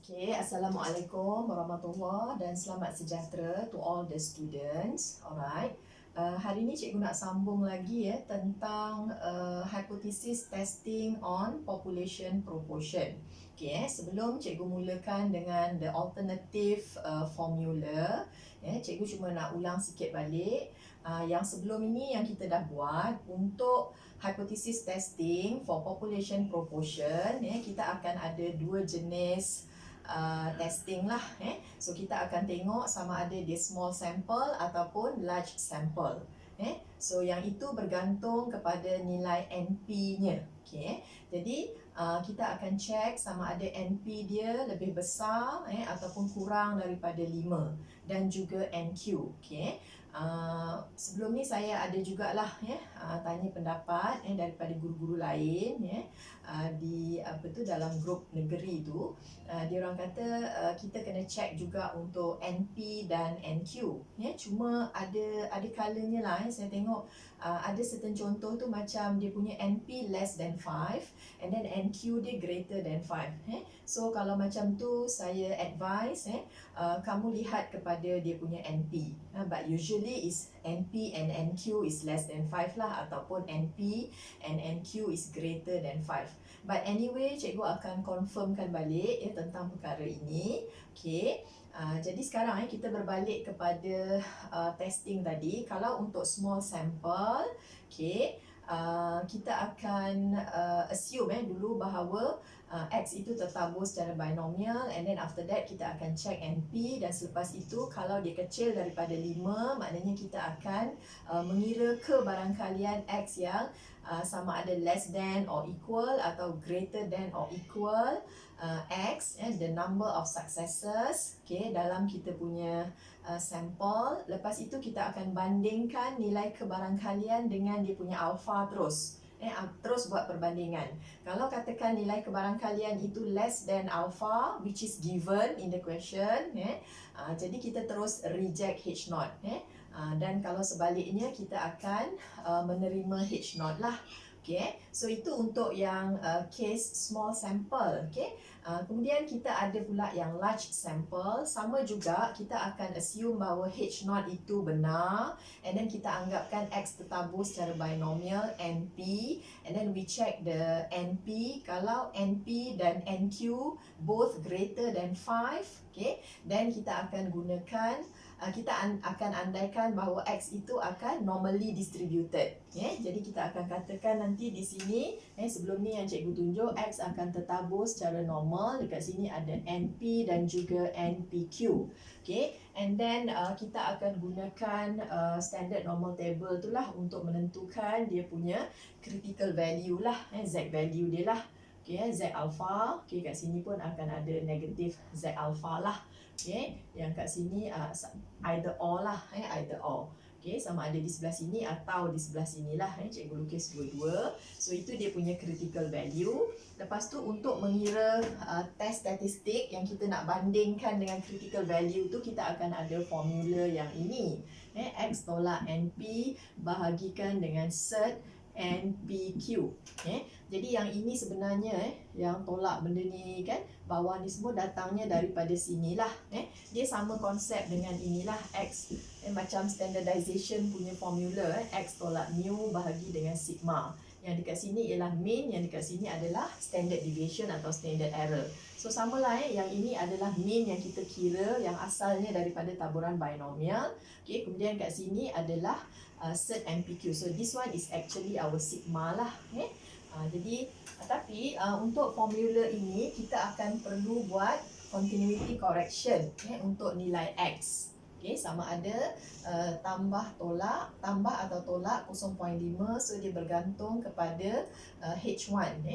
Okay, Assalamualaikum warahmatullahi dan selamat sejahtera to all the students. Alright. Hari ini cikgu nak sambung lagi tentang hypothesis testing on population proportion. Okay, sebelum cikgu mulakan dengan the alternative formula, cikgu cuma nak ulang sikit balik. Yang sebelum ini yang kita dah buat untuk hypothesis testing for population proportion, kita akan ada dua jenis testing lah. So kita akan tengok sama ada dia small sample ataupun large sample. So yang itu bergantung kepada nilai NP-nya. Okay. Jadi kita akan check sama ada NP dia lebih besar ataupun kurang daripada 5 dan juga NQ. Okay. Sebelum ni saya ada jugalah tanya pendapat daripada guru-guru lain di dalam grup negeri tu. Dia orang kata kita kena check juga untuk NP dan NQ. Cuma ada kalanya lah saya tengok ada certain contoh tu macam dia punya NP less than 5 and then NQ dia greater than 5. So kalau macam tu saya advise kamu lihat kepada dia punya NP. But usually is NP and NQ is less than 5 lah, ataupun NP and NQ is greater than 5. But anyway, cikgu akan confirmkan balik tentang perkara ini. Okay. Jadi sekarang kita berbalik kepada testing tadi. Kalau untuk small sample, okay, kita akan assume dulu bahawa X itu tertabur secara binomial, and then after that kita akan check NP, dan selepas itu kalau dia kecil daripada 5, maknanya kita akan mengira kebarangkalian X yang sama ada less than or equal atau greater than or equal X, the number of successes dalam kita punya sampel. Lepas itu kita akan bandingkan nilai kebarangkalian dengan dia punya alpha terus. Terus buat perbandingan. Kalau katakan nilai kebarangkalian itu less than alpha, which is given in the question, jadi kita terus reject H0. Dan kalau sebaliknya kita akan menerima H0 lah. Okay. So itu untuk yang case small sample. Okay. Kemudian kita ada pula yang large sample. Sama juga kita akan assume bahawa H0 itu benar, and then kita anggapkan X tertabur secara binomial NP, and then we check the NP. Kalau NP dan NQ both greater than 5, okay, then kita akan gunakan kita akan andaikan bahawa X itu akan normally distributed. Jadi kita akan katakan nanti di sini, sebelum ni yang cikgu tunjuk, X akan tertabur secara normal. Dekat sini ada NP dan juga NPQ. Okay. And then kita akan gunakan standard normal table tu lah untuk menentukan dia punya critical value lah, Z value dia lah. Okay, Z alpha. Okay, kat sini pun akan ada negatif Z alpha lah. Okay, yang kat sini either or lah, either or. Okay, sama ada di sebelah sini atau di sebelah sini lah. Cikgu lukis dua-dua. So itu dia punya critical value. Lepas tu untuk mengira test statistik yang kita nak bandingkan dengan critical value tu, kita akan ada formula yang ini. X tolak NP bahagikan dengan cert NPQ. Jadi yang ini sebenarnya yang tolak benda ni kan, bawah ni semua datangnya daripada sinilah. Dia sama konsep dengan inilah X. Macam standardization punya formula, X tolak mu bahagi dengan sigma. Yang dekat sini ialah mean, yang dekat sini adalah standard deviation atau standard error. So samalah yang ini adalah mean yang kita kira yang asalnya daripada taburan binomial. Okay, kemudian kat sini adalah cert NPQ. So this one is actually our sigma lah. Jadi tapi untuk formula ini kita akan perlu buat continuity correction untuk nilai X. Okay, sama ada tambah atau tolak 0.5. So dia bergantung kepada H1.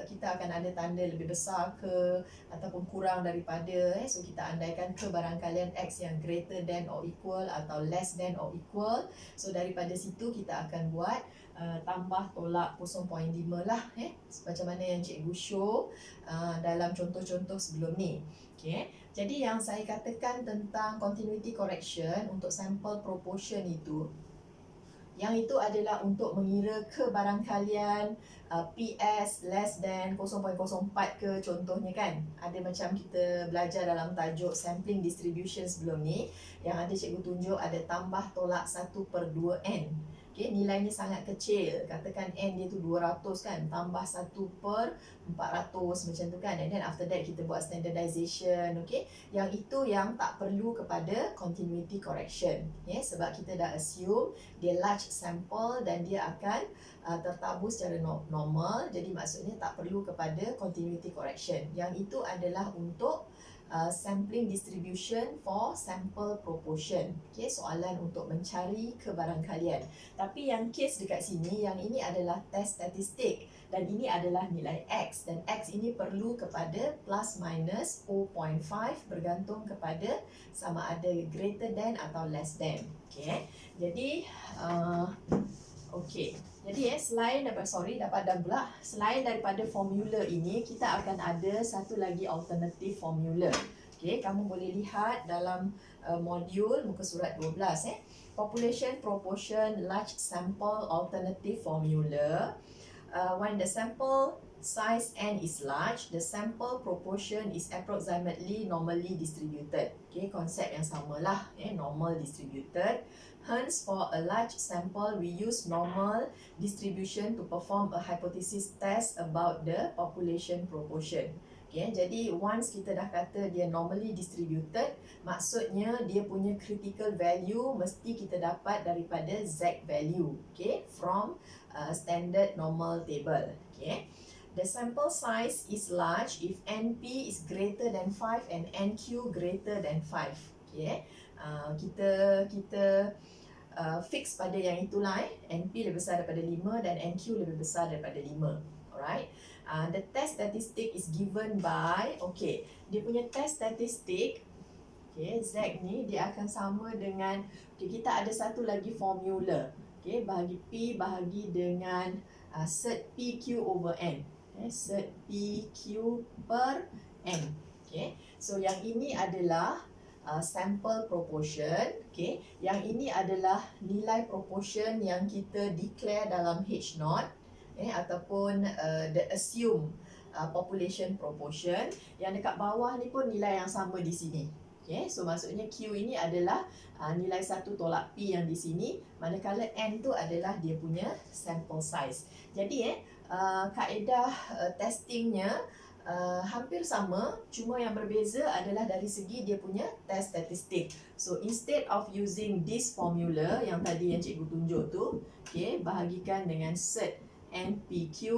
Kita akan ada tanda lebih besar ke ataupun kurang daripada. So kita andaikan kebarangkalian X yang greater than or equal atau less than or equal. So daripada situ kita akan buat tambah tolak 0.5 lah, macam mana yang cikgu show dalam contoh-contoh sebelum ni. Okay. Jadi yang saya katakan tentang continuity correction untuk sample proportion itu, Yang itu adalah untuk mengira kebarangkalian PS less than 0.04 ke contohnya kan. Ada macam kita belajar dalam tajuk sampling distribution sebelum ni, yang ada cikgu tunjuk ada tambah tolak 1/2n. Okay, nilainya sangat kecil. Katakan n dia tu 200 kan, tambah 1/400 macam tu kan. And then after that kita buat standardization. Okay, yang itu yang tak perlu kepada continuity correction. Okay, sebab kita dah assume dia large sample dan dia akan tertabur secara normal. Jadi maksudnya tak perlu kepada continuity correction. Yang itu adalah untuk sampling distribution for sample proportion. Okay, soalan untuk mencari kebarangkalian. Tapi yang case dekat sini, yang ini adalah test statistik dan ini adalah nilai X, dan X ini perlu kepada plus minus 0.5 bergantung kepada sama ada greater than atau less than. Okay, jadi selain daripada formula ini, kita akan ada satu lagi alternatif formula. Okay, kamu boleh lihat dalam modul muka surat 12 population proportion large sample alternative formula. When the sample size n is large, the sample proportion is approximately normally distributed. Okay, konsep yang samalah, normal distributed. Hence, for a large sample, we use normal distribution to perform a hypothesis test about the population proportion. Okay, jadi once kita dah kata dia normally distributed, maksudnya dia punya critical value mesti kita dapat daripada Z value, okay, from standard normal table. Okay, the sample size is large if NP is greater than 5 and NQ greater than 5. Okay, kita fix pada yang itulah, NP lebih besar daripada 5 dan NQ lebih besar daripada 5. Alright. The test statistic is given by, okay, dia punya test statistic, okay, Z ni dia akan sama dengan, okay, kita ada satu lagi formula, okay, bahagi P bahagi dengan set PQ over N, okay, set PQ per N. Okay, so yang ini adalah sample proportion, okay. Yang ini adalah nilai proportion yang kita declare dalam H0, ataupun the assume population proportion. Yang dekat bawah ni pun nilai yang sama di sini. Okay, so maksudnya Q ini adalah nilai 1 tolak P yang di sini, manakala N tu adalah dia punya sample size. Jadi kaedah testingnya hampir sama, cuma yang berbeza adalah dari segi dia punya test statistik. So instead of using this formula yang tadi yang cikgu tunjuk tu, okay, bahagikan dengan set NPQ,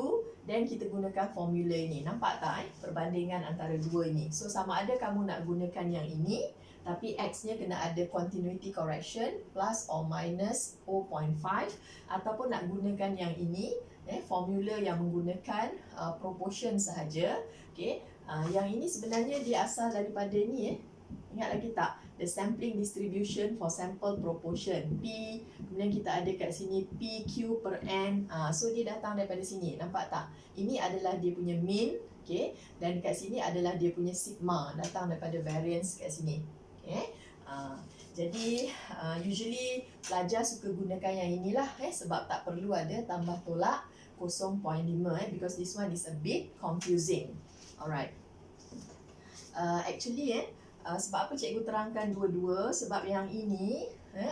dan kita gunakan formula ini. Nampak tak perbandingan antara dua ini? So sama ada kamu nak gunakan yang ini, tapi X-nya kena ada continuity correction plus or minus 0.5, ataupun nak gunakan yang ini, formula yang menggunakan proportion sahaja. Okay, yang ini sebenarnya dia asal daripada ni, ingat lagi tak? The sampling distribution for sample proportion, P, kemudian kita ada kat sini PQ per N. So dia datang daripada sini, nampak tak? Ini adalah dia punya mean, okay, dan kat sini adalah dia punya sigma, datang daripada variance kat sini. Okay, jadi usually pelajar suka gunakan yang inilah, sebab tak perlu ada tambah tolak 0.5, because this one is a bit confusing. Alright. Actually sebab apa cikgu terangkan dua-dua, sebab yang ini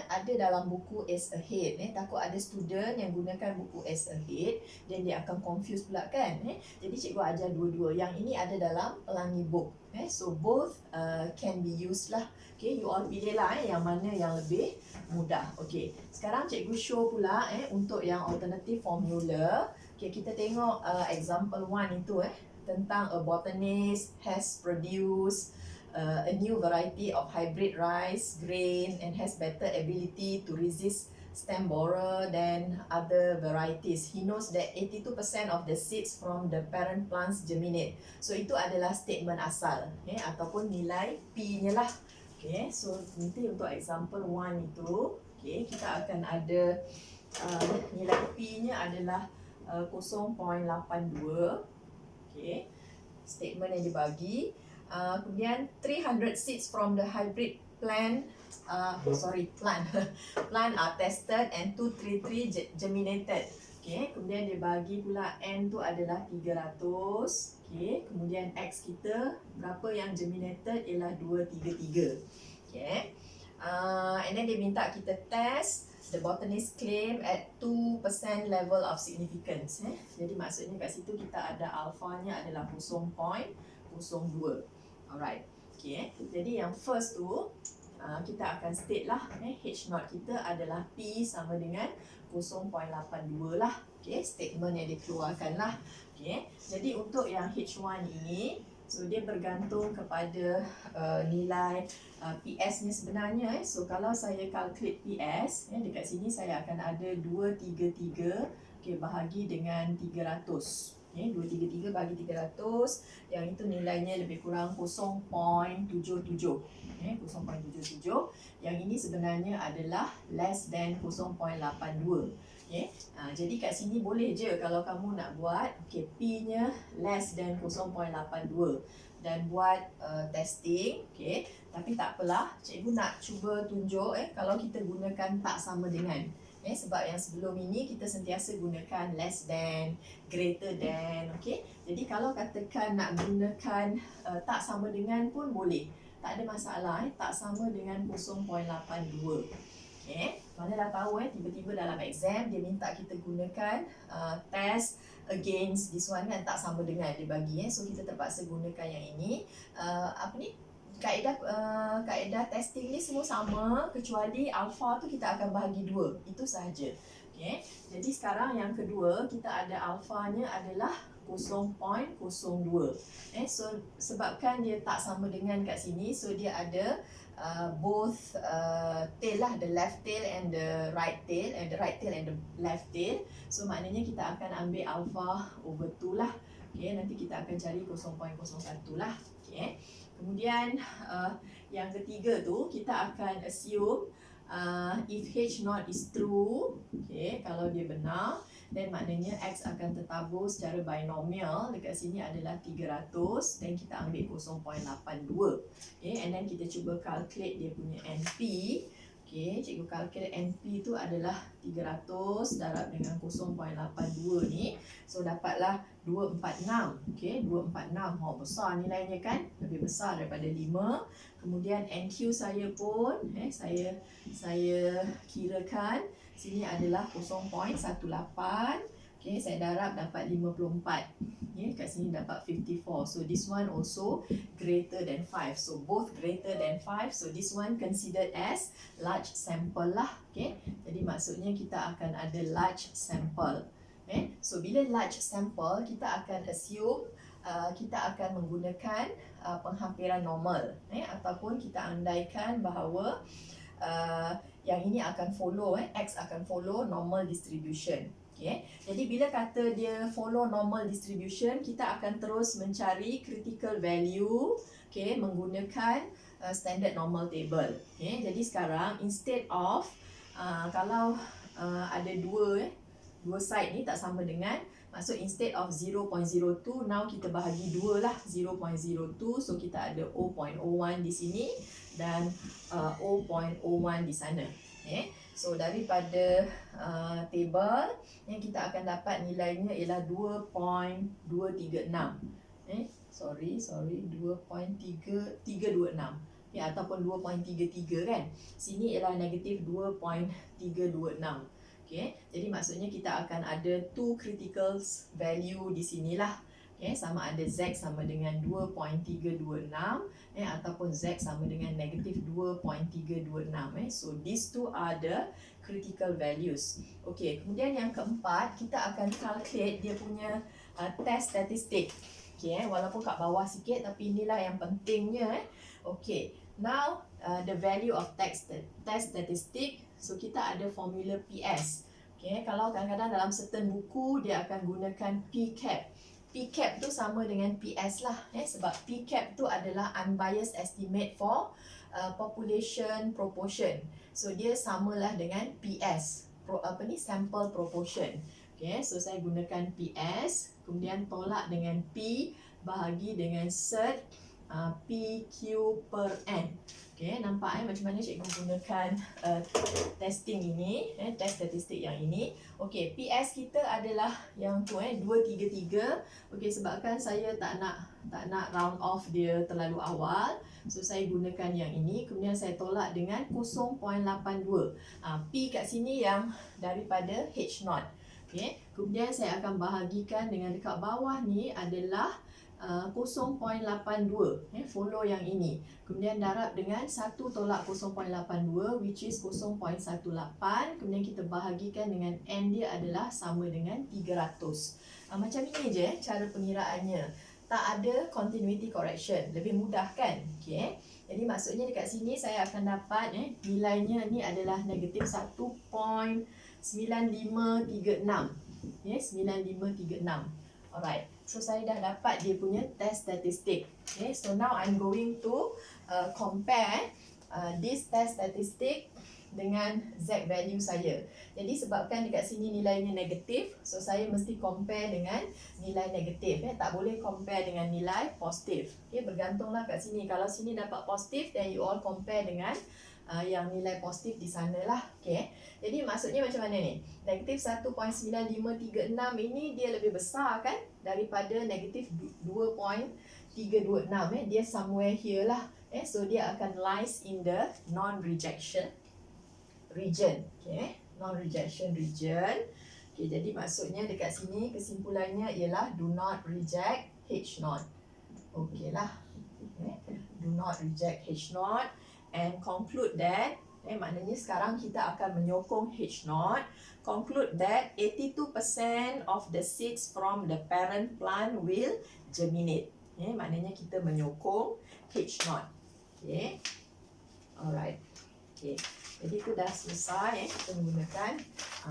ada dalam buku as ahead. Takut ada student yang gunakan buku as ahead dan dia akan confuse pula kan. Jadi cikgu ajar dua-dua. Yang ini ada dalam Pelangi book. So both can be used lah. Okay, you all pilih lah yang mana yang lebih mudah. Okay, sekarang cikgu show pula untuk yang alternative formula. Okay, kita tengok example 1 itu tentang a botanist has produced a new variety of hybrid rice grain and has better ability to resist stem borer than other varieties. He knows that 82% of the seeds from the parent plants germinate. So itu adalah statement asal, ataupun nilai P-nya lah. Okay, so nanti untuk example 1 itu, okay, kita akan ada nilai P-nya adalah 0.82. Okay, statement yang dibagi. Kemudian 300 seeds from the hybrid plant plant are tested and 233 germinated. Okay, kemudian dia bagi pula N tu adalah 300. Okay, kemudian X kita berapa yang germinated ialah 233. Okay, and then dia minta kita test the botanist claim at 2% level of significance. Jadi maksudnya kat situ kita ada alfanya adalah 0.02. Alright. Okay, jadi yang first tu kita akan state lah, H naught kita adalah P sama dengan 0.82 lah. Okay, statement yang dikeluarkan lah. Okay, jadi untuk yang H1 ini, so dia bergantung kepada nilai PS ni sebenarnya. So kalau saya calculate PS, dekat sini saya akan ada 233 bahagi dengan 300. 233 bagi 300, yang itu nilainya lebih kurang 0.77. 0.77. Yang ini sebenarnya adalah less than 0.82. Jadi kat sini boleh je kalau kamu nak buat P-nya less than 0.82 dan buat testing. Tapi tak apalah, cikgu nak cuba tunjuk kalau kita gunakan tak sama dengan. Sebab yang sebelum ini kita sentiasa gunakan less than, greater than. Jadi kalau katakan nak gunakan tak sama dengan pun boleh, tak ada masalah. Tak sama dengan 0.82. Mana dah tahu tiba-tiba dalam exam dia minta kita gunakan test against this one kan, tak sama dengan dia bagi. So kita terpaksa gunakan yang ini. Kaedah testing ni semua sama kecuali alpha tu kita akan bahagi 2. Itu sahaja. Jadi sekarang yang kedua kita ada alfanya adalah 0.02. So sebabkan dia tak sama dengan kat sini, so dia ada both tail lah, the left tail and the right tail, and the right tail and the left tail. So maknanya kita akan ambil alpha over 2 lah. Nanti kita akan cari 0.01 lah. Kemudian yang ketiga tu kita akan assume if H naught is true, kalau dia benar, then maknanya X akan tertabur secara binomial. Dekat sini adalah 300 dan kita ambil 0.82. And then kita cuba calculate dia punya NP. Cikgu calculate NP tu adalah 300 darab dengan 0.82 ni. So dapatlah 246. 246. Besar nilainya kan? Lebih besar daripada 5. Kemudian NQ saya pun saya kirakan sini adalah 0.18. Saya darab dapat 54. Kat sini dapat 54. So this one also greater than 5. So both greater than 5. So this one considered as large sample lah. Jadi maksudnya kita akan ada large sample. So bila large sample, kita akan assume kita akan menggunakan penghampiran normal, ataupun kita andaikan bahawa yang ini akan follow, X akan follow normal distribution. Jadi bila kata dia follow normal distribution, kita akan terus mencari critical value menggunakan standard normal table. Jadi sekarang instead of kalau ada dua side ni tak sama dengan, maksud instead of 0.02, now kita bahagi 2 lah, 0.02. So kita ada 0.01 di sini dan 0.01 di sana. So daripada table yang kita akan dapat nilainya ialah 2.236. Sorry 2.326. Ataupun 2.33 kan. Sini ialah negatif 2.326. Jadi maksudnya kita akan ada two critical value di sinilah. Sama ada Z sama dengan 2.326 ataupun Z sama dengan negatif 2.326. So these two are the critical values. Kemudian yang keempat, kita akan calculate dia punya test statistik. Walaupun kat bawah sikit tapi inilah yang pentingnya. Now the value of test statistic. So kita ada formula PS. Kalau kadang-kadang dalam certain buku dia akan gunakan P-cap. P-cap tu sama dengan PS lah, sebab P-cap tu adalah unbiased estimate for population proportion. So dia samalah dengan PS, sample proportion. So saya gunakan PS, kemudian tolak dengan P bahagi dengan cert PQ per N. Okay, nampak macam mana cikgu gunakan testing ini, test statistik yang ini. Okay, PS kita adalah yang tu 233. Okay, sebabkan saya tak nak round off dia terlalu awal, so saya gunakan yang ini. Kemudian saya tolak dengan 0.82. P kat sini yang daripada H0. Okay, kemudian saya akan bahagikan dengan dekat bawah ni adalah 0.82, follow yang ini. Kemudian darab dengan 1 tolak 0.82 which is 0.18. Kemudian kita bahagikan dengan N dia adalah sama dengan 300. Macam ini je cara pengiraannya. Tak ada continuity correction. Lebih mudah kan? Okay. Jadi maksudnya dekat sini saya akan dapat nilainya ni adalah negatif 1.9536. 9536. Alright. So saya dah dapat dia punya test statistik. Okay, so now I'm going to compare this test statistik dengan Z value saya. Jadi sebabkan dekat sini nilainya negatif, so saya mesti compare dengan nilai negatif. Tak boleh compare dengan nilai positif. Okay, bergantunglah kat sini. Kalau sini dapat positif, then you all compare dengan yang nilai positif di sana lah. Okay. Jadi maksudnya macam mana ni? Negatif 1.9536 ini dia lebih besar kan daripada negatif 2.326. Dia somewhere here lah. So dia akan lies in the non-rejection region. Okay. Non-rejection region. Okay, jadi maksudnya dekat sini kesimpulannya ialah do not reject H0. Okay lah. Okay. Do not reject H0 and conclude that maknanya sekarang kita akan menyokong H0. Conclude that 82% of the seeds from the parent plant will germinate. Maknanya kita menyokong H0. Okay. Alright. Okay. Jadi itu dah selesai kita menggunakan.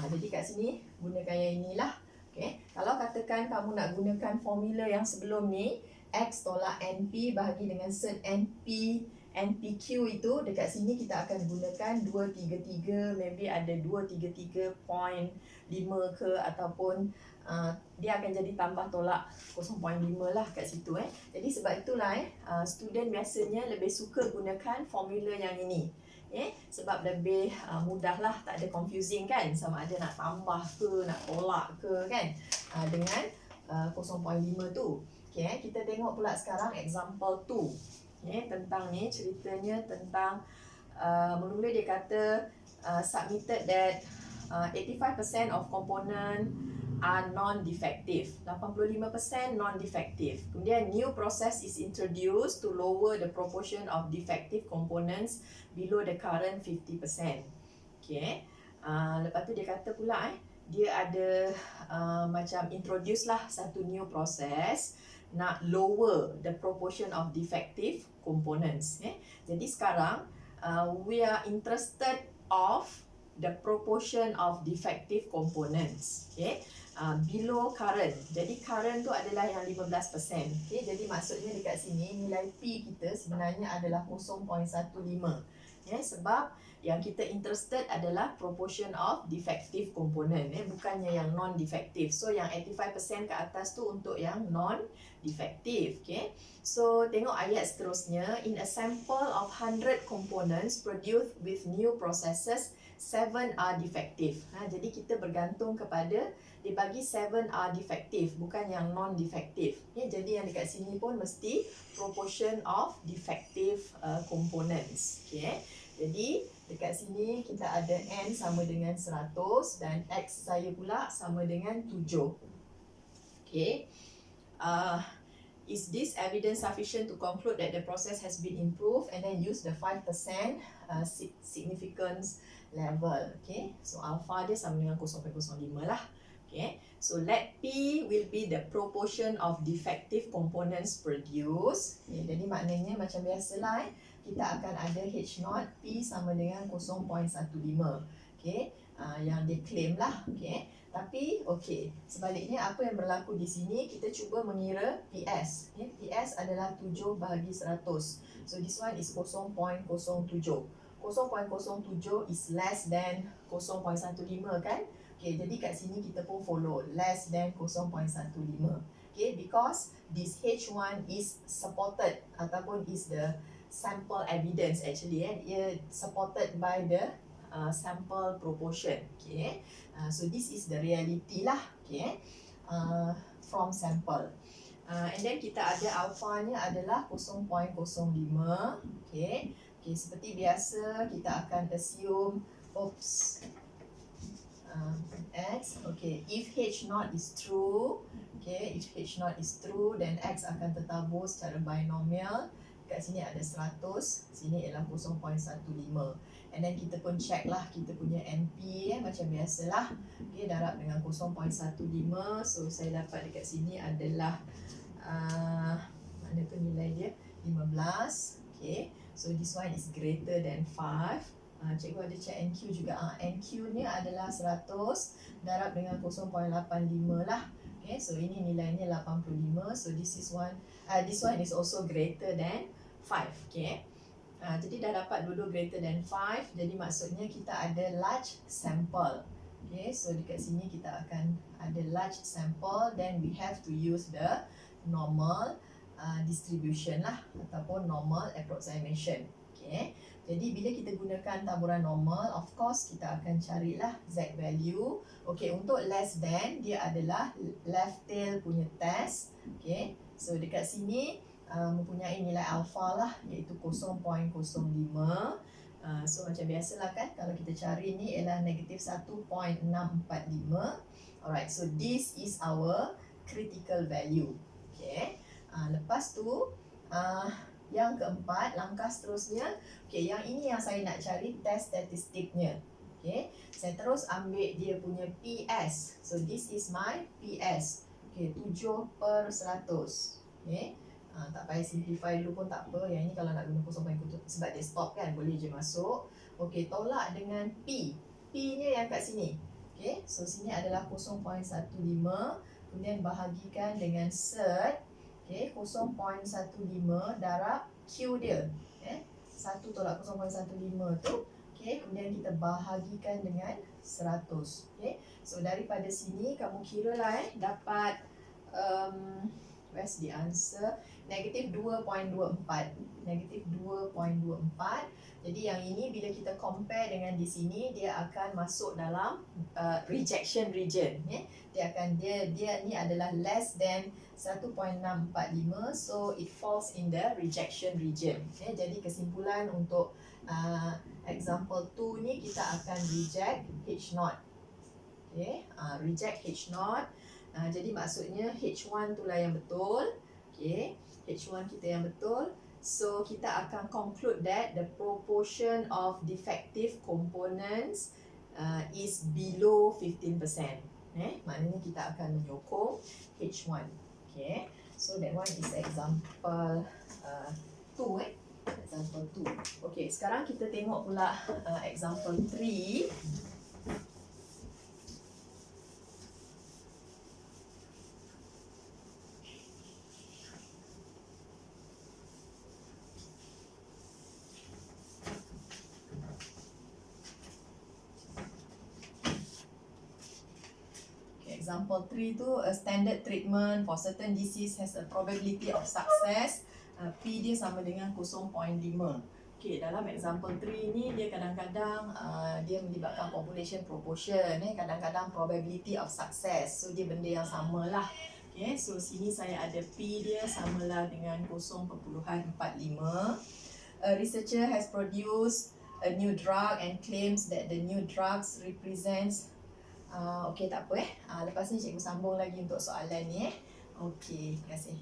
Jadi kat sini gunakan yang inilah. Okay. Kalau katakan kamu nak gunakan formula yang sebelum ni, X tolak NP bahagi dengan cert NPQ itu, dekat sini kita akan gunakan 233, maybe ada 233.5 ke ataupun dia akan jadi tambah tolak 0.5 lah kat situ. Jadi sebab itulah student biasanya lebih suka gunakan formula yang ini. Sebab lebih mudah lah, tak ada confusing kan, sama ada nak tambah ke, nak tolak ke kan, dengan 0.5 tu. Okay, kita tengok pula sekarang example 2. Tentang ni ceritanya tentang mula-mula dia kata submitted that 85% of component are non-defective, 85% non-defective. Kemudian new process is introduced to lower the proportion of defective components below the current 50%. Okay. Lepas tu dia kata pula dia ada macam introduce lah satu new process nak lower the proportion of defective components. Jadi sekarang we are interested of the proportion of defective components. Below current. Jadi current tu adalah yang 15%. Jadi maksudnya dekat sini nilai P kita sebenarnya adalah 0.15. Sebab yang kita interested adalah proportion of defective component, bukannya yang non-defective. So yang 85% ke atas tu untuk yang non-defective. Okay. So tengok ayat seterusnya. In a sample of 100 components produced with new processes, 7 are defective. Jadi kita bergantung kepada dia bagi 7 are defective, bukan yang non-defective. Jadi yang dekat sini pun mesti proportion of defective components. Okay. Jadi dekat sini kita ada N sama dengan 100 dan X saya pula sama dengan 7. Okay. Is this evidence sufficient to conclude that the process has been improved, and then use the 5% significance level. Okay. So alpha dia sama dengan 0.05 lah. Okay. So let P will be the proportion of defective components produced. Okay. Jadi maknanya macam biasalah kita akan ada H0 P sama dengan 0.15. Okay. Yang dia claim lah. Okay. Tapi okay, sebaliknya apa yang berlaku di sini, kita cuba mengira PS. PS adalah 7 bahagi 100. So this one is 0.07. 0.07 is less than 0.15 kan? Okay, jadi kat sini kita pun follow less than 0.15. Okay, because this H1 is supported ataupun is the sample evidence actually, ia supported by the sample proportion. Okay, so this is the reality lah. Okay, from sample. And then kita ada alpha-nya adalah 0.05. Okay, seperti biasa kita akan assume X. Okay, if H0 is true, if H0 is true, then X akan tertabur secara binomial. Kat sini ada 100, sini ialah 0.15. And then kita pun check lah kita punya NP macam biasalah. Okay, darab dengan 0.15. So saya dapat dekat sini adalah mana tu nilai dia? 15. Okay, so this one is greater than 5. Cikgu ada check NQ juga. NQ ni adalah 100 darab dengan 0.85 lah. Okay, so ini nilainya 85. So this one is also greater than 5. Okay, jadi dah dapat dua-dua greater than 5. Jadi maksudnya kita ada large sample. Okay, so dekat sini kita akan ada large sample. Then we have to use the normal distribution lah ataupun normal approximation. Okay, jadi bila kita gunakan taburan normal, of course kita akan carilah Z value. Okay, untuk less than dia adalah left tail punya test. Okay, so dekat sini mempunyai nilai alpha lah, iaitu 0.05. So macam biasalah kan, kalau kita cari ni ialah negatif 1.645. Alright, so this is our critical value. Okay, lepas tu yang keempat, langkah seterusnya, okay, yang ini yang saya nak cari test statistiknya. Okay, saya terus ambil dia punya PS. So this is my PS. Okay, 7/100. Okay, tak payah simplify dulu pun tak apa. Yang ini kalau nak guna 0.1 sebab dia stop kan, boleh je masuk. Okay, tolak dengan P. P-nya yang kat sini. Okay, so sini adalah 0.15. Kemudian bahagikan dengan cert. Okay, 0.15 darab Q dia. Okay, 1 tolak 0.15 tu. Okay, kemudian kita bahagikan dengan 100. Okay, so daripada sini kamu kira lah dapat where's the answer? Negatif 2.24. Negatif 2.24. Jadi yang ini bila kita compare dengan di sini, dia akan masuk dalam rejection region. Dia ni adalah less than 1.645, so it falls in the rejection region. Jadi kesimpulan untuk example 2 ni kita akan reject H0. Reject H0. Jadi maksudnya H1 tu lah yang betul. H1 kita yang betul. So kita akan conclude that the proportion of defective components is below 15%. Maknanya kita akan menyokong H1. Okay, so that one is example 2. Example 2. Okay, sekarang kita tengok pula example 3. Example 3 tu, a standard treatment for certain disease has a probability of success. P dia sama dengan 0.5. Okay, dalam example 3 ni dia kadang-kadang dia melibatkan population proportion. Kadang-kadang probability of success. So dia benda yang sama lah. Okay, so sini saya ada P dia samalah dengan 0.45. A researcher has produced a new drug and claims that the new drugs represents Okey, tak apa Lepas ni cikgu sambung lagi untuk soalan ni Okey, terima kasih.